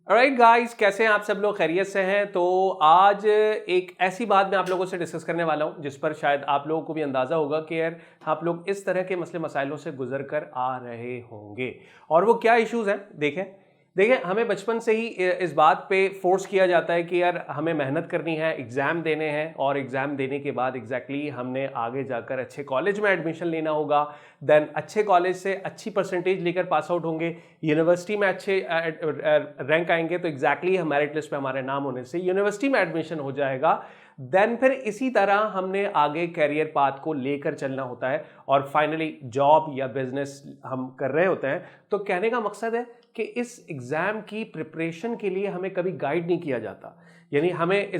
Alright guys, कैसे हैं आप सब लोग? खैरियत से हैं? तो आज एक ऐसी बात मैं आप लोगों से डिस्कस करने वाला हूं जिस पर शायद आप लोगों को भी अंदाजा होगा कि यार आप लोग इस तरह के मसले मसाइलों से गुजर कर आ रहे होंगे। और वो क्या इश्यूज हैं? देखें देखें हमें बचपन से ही इस बात पे फोर्स किया जाता है कि यार हमें मेहनत करनी है, एग्ज़ाम देने हैं और एग्ज़ाम देने के बाद एग्जैक्टली हमने आगे जाकर अच्छे कॉलेज में एडमिशन लेना होगा। देन अच्छे कॉलेज से अच्छी परसेंटेज लेकर पास आउट होंगे, यूनिवर्सिटी में अच्छे रैंक आएंगे तो एग्जैक्टली हम मेरिट लिस्ट पे हमारे नाम होने से यूनिवर्सिटी में एडमिशन हो जाएगा। देन फिर इसी तरह हमने आगे कैरियर पाथ को लेकर चलना होता है और फाइनली जॉब या बिजनेस हम कर रहे होते हैं। तो कहने का मकसद है कि इस एग्ज़ाम की प्रिपरेशन के लिए हमें कभी गाइड नहीं किया जाता, यानी हमें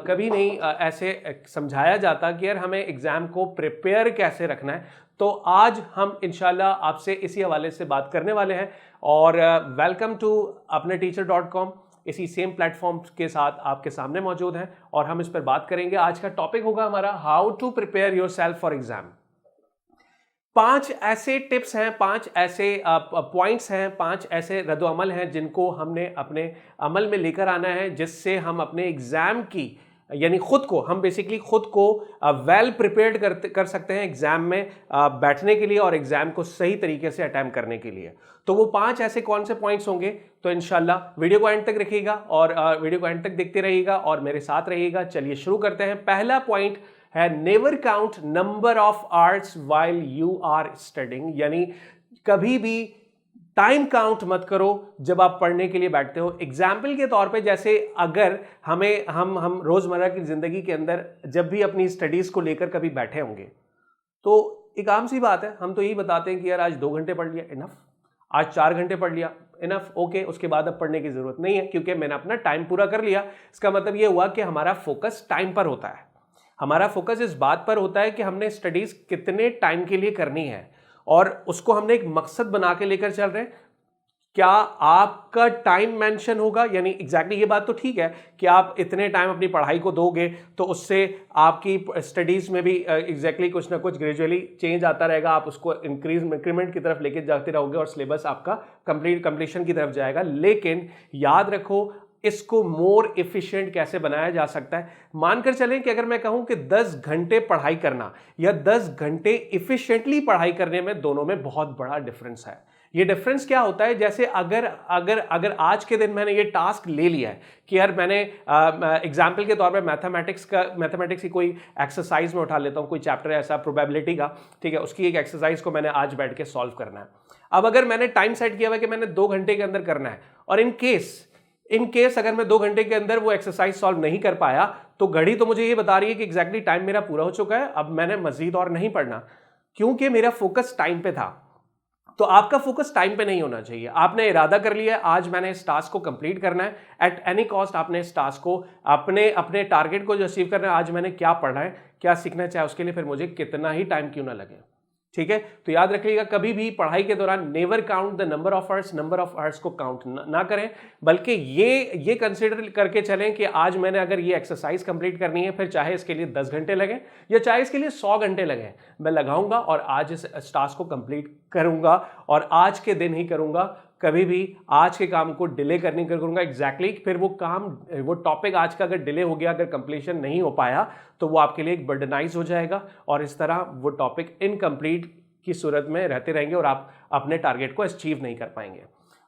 कभी नहीं ऐसे समझाया जाता कि यार हमें एग्ज़ाम को प्रिपेयर कैसे रखना है। तो आज हम इंशाल्लाह आपसे इसी हवाले से बात करने वाले हैं और वेलकम टू अपने टीचर.com, इसी सेम प्लेटफॉर्म के साथ आपके सामने मौजूद हैं और हम इस पर बात करेंगे। आज का टॉपिक होगा हमारा how to prepare yourself for exam. 5 ऐसे टिप्स हैं, 5 ऐसे पॉइंट्स हैं, 5 ऐसे रद्द-ओ-अमल हैं जिनको हमने अपने अमल में लेकर आना है, जिससे हम अपने एग्जाम की यानी हम बेसिकली खुद को वेल प्रिपेयर्ड कर सकते हैं एग्जाम में बैठने के लिए और एग्जाम को सही तरीके से अटेम्प्ट करने के लिए। तो वो 5 ऐसे कौन से पॉइंट्स होंगे? तो इंशाल्लाह वीडियो को एंड तक रखिएगा और वीडियो को एंड तक देखते रहिएगा और मेरे साथ रहिएगा। चलिए शुरू करते हैं। पहला पॉइंट है never count number of hours while you are studying, यानी कभी भी टाइम काउंट मत करो जब आप पढ़ने के लिए बैठते हो। एग्जाम्पल के तौर पे जैसे अगर हम रोजमर्रा की जिंदगी के अंदर जब भी अपनी स्टडीज को लेकर कभी बैठे होंगे तो एक आम सी बात है, हम तो यही बताते हैं कि यार आज 2 घंटे पढ़ लिया इनफ, आज 4 घंटे पढ़ लिया इनफ, ओके, उसके बाद अब पढ़ने की जरूरत नहीं है क्योंकि मैंने अपना टाइम पूरा कर लिया। इसका मतलब ये हुआ कि हमारा फोकस टाइम पर होता है, हमारा फोकस इस बात पर होता है कि हमने स्टडीज कितने टाइम के लिए करनी है और उसको हमने एक मकसद बना के लेकर चल रहे हैं। क्या आपका टाइम मेंशन होगा? यानी एग्जैक्टली ये बात तो ठीक है कि आप इतने टाइम अपनी पढ़ाई को दोगे तो उससे आपकी स्टडीज में भी एग्जैक्टली कुछ ना कुछ ग्रेजुअली चेंज आता रहेगा, आप उसको इंक्रीमेंट की तरफ लेके जाते रहोगे और सिलेबस आपका कंप्लीशन की तरफ जाएगा। लेकिन याद रखो, इसको मोर एफिशिएंट कैसे बनाया जा सकता है। मानकर चलें कि अगर मैं कहूं कि 10 घंटे पढ़ाई करना या 10 घंटे एफिशिएंटली पढ़ाई करने में, दोनों में बहुत बड़ा डिफरेंस है। ये डिफरेंस क्या होता है? जैसे अगर आज के दिन मैंने ये टास्क ले लिया है कि यार मैंने एग्जाम्पल के तौर पे मैथमेटिक्स की कोई एक्सरसाइज में उठा लेता हूं, कोई चैप्टर ऐसा प्रोबेबिलिटी का, ठीक है, उसकी एक एक्सरसाइज को मैंने आज बैठ के सॉल्व करना है। अब अगर मैंने टाइम सेट किया हुआ है कि मैंने 2 घंटे के अंदर करना है और इन केस अगर मैं 2 घंटे के अंदर वो एक्सरसाइज सॉल्व नहीं कर पाया तो घड़ी तो मुझे ये बता रही है कि एग्जैक्टली टाइम मेरा पूरा हो चुका है, अब मैंने मजीद और नहीं पढ़ना, क्योंकि मेरा फोकस टाइम पे था। तो आपका फोकस टाइम पे नहीं होना चाहिए। आपने इरादा कर लिया है आज मैंने इस टास्क को कंप्लीट करना है, एट एनी कॉस्ट आपने इस टास्क को अपने टारगेट को जो अचीव करना है, आज मैंने क्या पढ़ना है, क्या सीखना है, चाहे उसके लिए फिर मुझे कितना ही टाइम क्यों ना लगे। ठीक है, तो याद रखिएगा कभी भी पढ़ाई के दौरान never count the number of hours को काउंट ना करें, बल्कि ये कंसीडर करके चलें कि आज मैंने अगर ये एक्सरसाइज कंप्लीट करनी है, फिर चाहे इसके लिए 10 घंटे लगे या चाहे इसके लिए 100 घंटे लगे, मैं लगाऊंगा और आज इस टास्क को कंप्लीट करूंगा और आज के दिन ही करूंगा। कभी भी आज के काम को डिले करने करूंगा एग्जैक्टली फिर वो टॉपिक आज का अगर डिले हो गया, अगर कंप्लीशन नहीं हो पाया तो वो आपके लिए एक बर्डनाइज हो जाएगा और इस तरह वो टॉपिक इनकम्प्लीट की सूरत में रहते रहेंगे और आप अपने टारगेट को अचीव नहीं कर पाएंगे।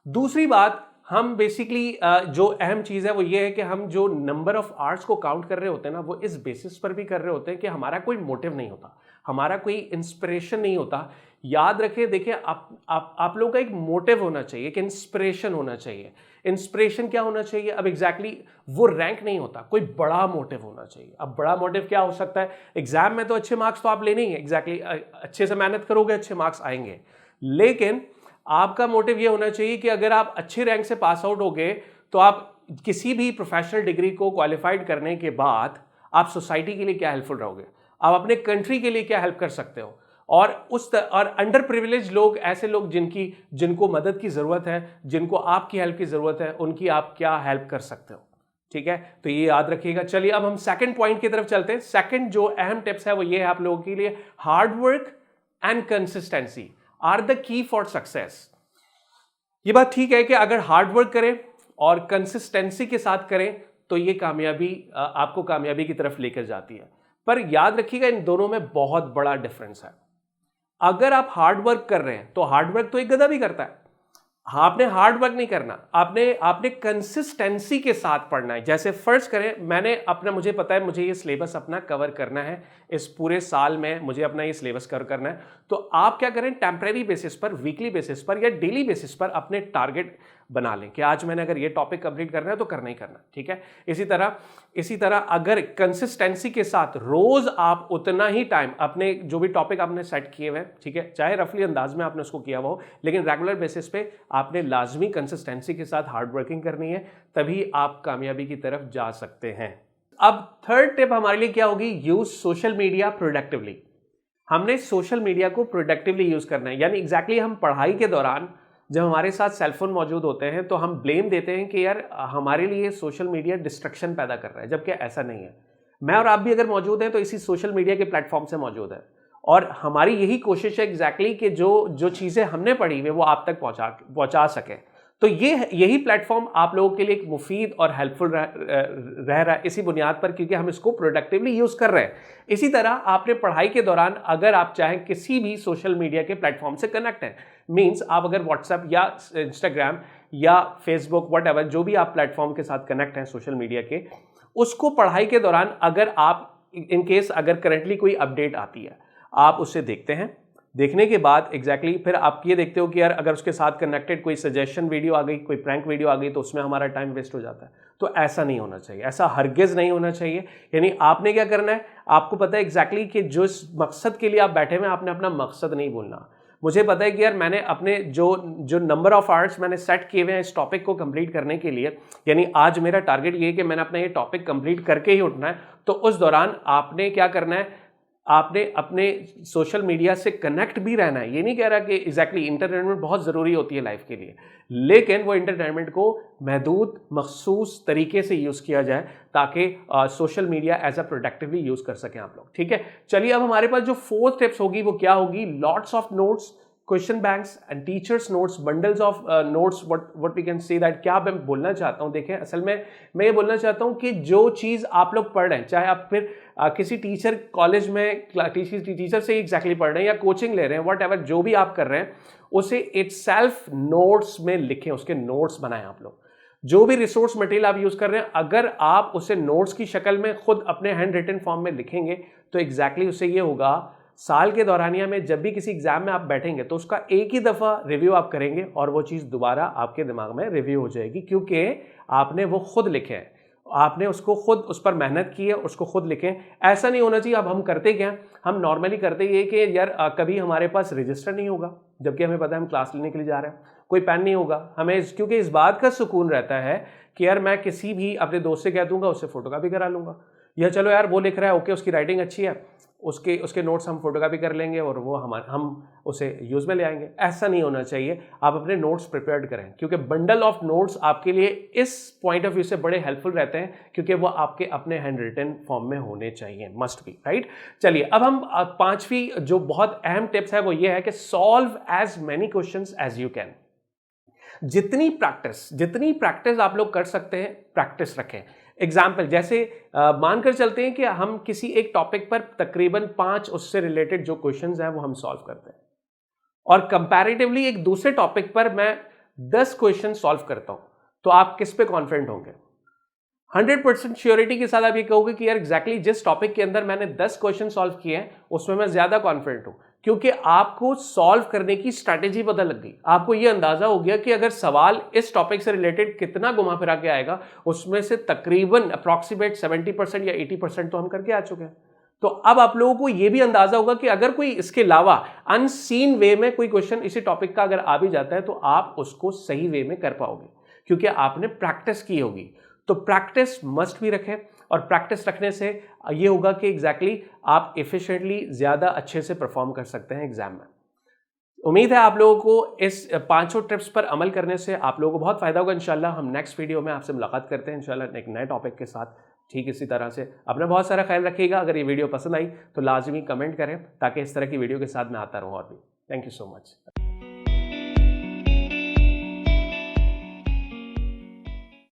दूसरी बात, हम बेसिकली जो अहम चीज़ है वो ये है कि हम जो नंबर ऑफ आवर्स को काउंट कर रहे होते हैं ना, वो इस बेसिस पर भी कर रहे होते हैं कि हमारा कोई मोटिव नहीं होता, हमारा कोई इंस्पिरेशन नहीं होता। याद रखें, देखिए आप लोगों का एक मोटिव होना चाहिए, एक इंस्पिरेशन होना चाहिए। इंस्पिरेशन क्या होना चाहिए? अब एग्जैक्टली वो रैंक नहीं होता, कोई बड़ा मोटिव होना चाहिए। अब बड़ा मोटिव क्या हो सकता है? एग्जाम में तो अच्छे मार्क्स तो आप लेने ही है, एग्जैक्टली अच्छे से मेहनत करोगे अच्छे मार्क्स आएंगे, लेकिन आपका मोटिव ये होना चाहिए कि अगर आप अच्छे रैंक से पास आउट होगे तो आप किसी भी प्रोफेशनल डिग्री को क्वालिफाइड करने के बाद आप सोसाइटी के लिए क्या हेल्पफुल रहोगे, आप अपने कंट्री के लिए क्या हेल्प कर सकते हो, और अंडर प्रिविलेज लोग, ऐसे लोग जिनको मदद की जरूरत है, जिनको आपकी हेल्प की जरूरत है, उनकी आप क्या हेल्प कर सकते हो। ठीक है, तो ये याद रखिएगा। चलिए अब हम सेकंड पॉइंट की तरफ चलते हैं। सेकंड जो अहम टिप्स है वो ये है आप लोगों के लिए, hard work and consistency are the key for success. ये बात ठीक है कि अगर हार्ड वर्क करें और कंसिस्टेंसी के साथ करें तो ये कामयाबी आपको कामयाबी की तरफ लेकर जाती है। पर याद रखिएगा इन दोनों में बहुत बड़ा डिफरेंस है। अगर आप हार्ड वर्क कर रहे हैं तो हार्ड वर्क तो एक गधा भी करता है, आपने हार्ड वर्क नहीं करना, आपने कंसिस्टेंसी के साथ पढ़ना है। जैसे फर्ज करें मुझे पता है मुझे ये सिलेबस अपना कवर करना है, इस पूरे साल में मुझे अपना ये सिलेबस कवर करना है, तो आप क्या करें, टेम्परेरी बेसिस पर, वीकली बेसिस पर या डेली बेसिस पर अपने टारगेट बना लें कि आज मैंने अगर ये टॉपिक कंप्लीट करना है तो करना ही करना, ठीक है। इसी तरह अगर कंसिस्टेंसी के साथ रोज आप उतना ही टाइम अपने जो भी टॉपिक आपने सेट किए हुए, ठीक है, चाहे रफली अंदाज में आपने उसको किया हुआ हो, लेकिन रेगुलर बेसिस पे आपने लाजमी कंसिस्टेंसी के साथ हार्ड वर्किंग करनी है, तभी आप कामयाबी की तरफ जा सकते हैं। अब थर्ड टिप हमारे लिए क्या होगी, यूज सोशल मीडिया प्रोडक्टिवली। हमने सोशल मीडिया को प्रोडक्टिवली यूज करना है, यानी एग्जैक्टली हम पढ़ाई के दौरान जब हमारे साथ सेलफोन मौजूद होते हैं तो हम ब्लेम देते हैं कि यार हमारे लिए सोशल मीडिया डिस्ट्रक्शन पैदा कर रहा है, जबकि ऐसा नहीं है। मैं और आप भी अगर मौजूद हैं तो इसी सोशल मीडिया के प्लेटफॉर्म से मौजूद है, और हमारी यही कोशिश है एग्जैक्टली कि जो चीज़ें हमने पढ़ी हुई वो आप तक पहुंचा सकें। तो यही प्लेटफॉर्म आप लोगों के लिए एक मुफीद और हेल्पफुल रह रहा है इसी बुनियाद पर, क्योंकि हम इसको प्रोडक्टिवली यूज़ कर रहे हैं। इसी तरह आपने पढ़ाई के दौरान अगर आप चाहें किसी भी सोशल मीडिया के प्लेटफॉर्म से कनेक्ट हैं, मीन्स आप अगर व्हाट्सएप या इंस्टाग्राम या फेसबुक व्हाटएवर जो भी आप प्लेटफॉर्म के साथ कनेक्ट हैं सोशल मीडिया के, उसको पढ़ाई के दौरान अगर आप इन केस अगर करंटली कोई अपडेट आती है आप उससे देखते हैं, देखने के बाद एग्जैक्टली फिर आप ये देखते हो कि यार अगर उसके साथ कनेक्टेड कोई सजेशन वीडियो आ गई, कोई प्रैंक वीडियो आ गई, तो उसमें हमारा टाइम वेस्ट हो जाता है। तो ऐसा नहीं होना चाहिए, ऐसा हरगिज नहीं होना चाहिए। यानी आपने क्या करना है, आपको पता है एग्जैक्टली कि जो मकसद के लिए आप बैठे हुए हैं, आपने अपना मकसद नहीं भूलना। मुझे पता है कि यार मैंने अपने जो नंबर ऑफ आवर्स मैंने सेट किए हुए हैं इस टॉपिक को कंप्लीट करने के लिए, यानी आज मेरा टारगेट ये है कि मैंने अपना ये टॉपिक कंप्लीट करके ही उठना है, तो उस दौरान आपने क्या करना है, आपने अपने सोशल मीडिया से कनेक्ट भी रहना है। ये नहीं कह रहा कि एग्जैक्टली इंटरटेनमेंट बहुत ज़रूरी होती है लाइफ के लिए, लेकिन वो इंटरटेनमेंट को महदूद मखसूस तरीके से यूज़ किया जाए ताकि social media as a productively use कर सकें आप लोग, ठीक है। चलिए अब हमारे पास जो फोर्थ टिप्स होगी वो क्या होगी, lots of notes, question banks and teachers notes, bundles of notes. What we can say that, क्या मैं बोलना चाहता हूँ, देखें असल में मैं ये बोलना चाहता हूँ कि जो चीज़ आप लोग पढ़ रहे हैं, चाहे आप फिर किसी टीचर कॉलेज में टीचर से एग्जैक्टली पढ़ रहे हैं या कोचिंग ले रहे हैं, व्हाटएवर जो भी आप कर रहे हैं, उसे इटसेल्फ नोट्स में लिखें, उसके नोट्स बनाएं आप लोग। जो भी रिसोर्स मटेरियल आप यूज कर रहे हैं, अगर आप उसे नोट्स की शक्ल में खुद अपने हैंड रिटन फॉर्म में लिखेंगे तो एग्जैक्टली उससे ये होगा, साल के दौरानिया में जब भी किसी एग्जाम में आप बैठेंगे तो उसका एक ही दफ़ा रिव्यू आप करेंगे और वो चीज़ दोबारा आपके दिमाग में रिव्यू हो जाएगी, क्योंकि आपने वो खुद लिखे हैं, आपने उसको खुद उस पर मेहनत की है, उसको खुद लिखें। ऐसा नहीं होना चाहिए। अब हम करते क्या, हम नॉर्मली करते ये कि यार कभी हमारे पास रजिस्टर नहीं होगा, जबकि हमें पता है हम क्लास लेने के लिए जा रहे हैं, कोई पेन नहीं होगा हमें, क्योंकि इस बात का सुकून रहता है कि यार मैं किसी भी अपने दोस्त से कह दूंगा, उससे फोटोकॉपी करा लूंगा, या चलो यार वो लिख रहा है ओके उसकी राइटिंग अच्छी है, उसके नोट्स हम फोटोकॉपी कर लेंगे और वो हम उसे यूज़ में ले आएंगे। ऐसा नहीं होना चाहिए। आप अपने नोट्स प्रिपेयर्ड करें, क्योंकि बंडल ऑफ नोट्स आपके लिए इस पॉइंट ऑफ व्यू से बड़े हेल्पफुल रहते हैं, क्योंकि वो आपके अपने हैंड रिटन फॉर्म में होने चाहिए, मस्ट बी, राइट। चलिए अब हम पांचवी जो बहुत अहम टिप्स है वो ये है कि solve as many questions as you can. जितनी प्रैक्टिस आप लोग कर सकते हैं प्रैक्टिस रखें। एग्जाम्पल जैसे मानकर चलते हैं कि हम किसी एक टॉपिक पर तकरीबन 5 उससे रिलेटेड जो क्वेश्चंस हैं वो हम सॉल्व करते हैं, और कंपैरेटिवली एक दूसरे टॉपिक पर मैं 10 क्वेश्चन सॉल्व करता हूं, तो आप किस पे कॉन्फिडेंट होंगे? 100% श्योरिटी के साथ आप ये कहोगे कि यार एग्जैक्टली जिस टॉपिक के अंदर मैंने 10 क्वेश्चन सॉल्व किए हैं उसमें मैं ज्यादा कॉन्फिडेंट हूं, क्योंकि आपको सॉल्व करने की स्ट्रैटेजी पता लग गई। आपको ये अंदाजा हो गया कि अगर सवाल इस टॉपिक से रिलेटेड कितना घुमा फिरा के आएगा, उसमें से तकरीबन अप्रॉक्सीमेट 70% या 80% तो हम करके आ चुके हैं। तो अब आप लोगों को यह भी अंदाजा होगा कि अगर कोई इसके अलावा अनसीन वे में कोई क्वेश्चन इसी टॉपिक का अगर आ भी जाता है तो आप उसको सही वे में कर पाओगे, क्योंकि आपने प्रैक्टिस की होगी। तो प्रैक्टिस मस्ट भी रखें, और प्रैक्टिस रखने से ये होगा कि एग्जैक्टली आप एफिशिएंटली ज़्यादा अच्छे से परफॉर्म कर सकते हैं एग्जाम में। उम्मीद है आप लोगों को इस 5 टिप्स पर अमल करने से आप लोगों को बहुत फायदा होगा। इंशाल्लाह हम नेक्स्ट वीडियो में आपसे मुलाकात करते हैं इंशाल्लाह एक नए टॉपिक के साथ। ठीक इसी तरह से अपना बहुत सारा ख्याल रखिएगा। अगर ये वीडियो पसंद आई तो लाजमी कमेंट करें ताकि इस तरह की वीडियो के साथ मैं आता रहूँ और भी। Thank you so much.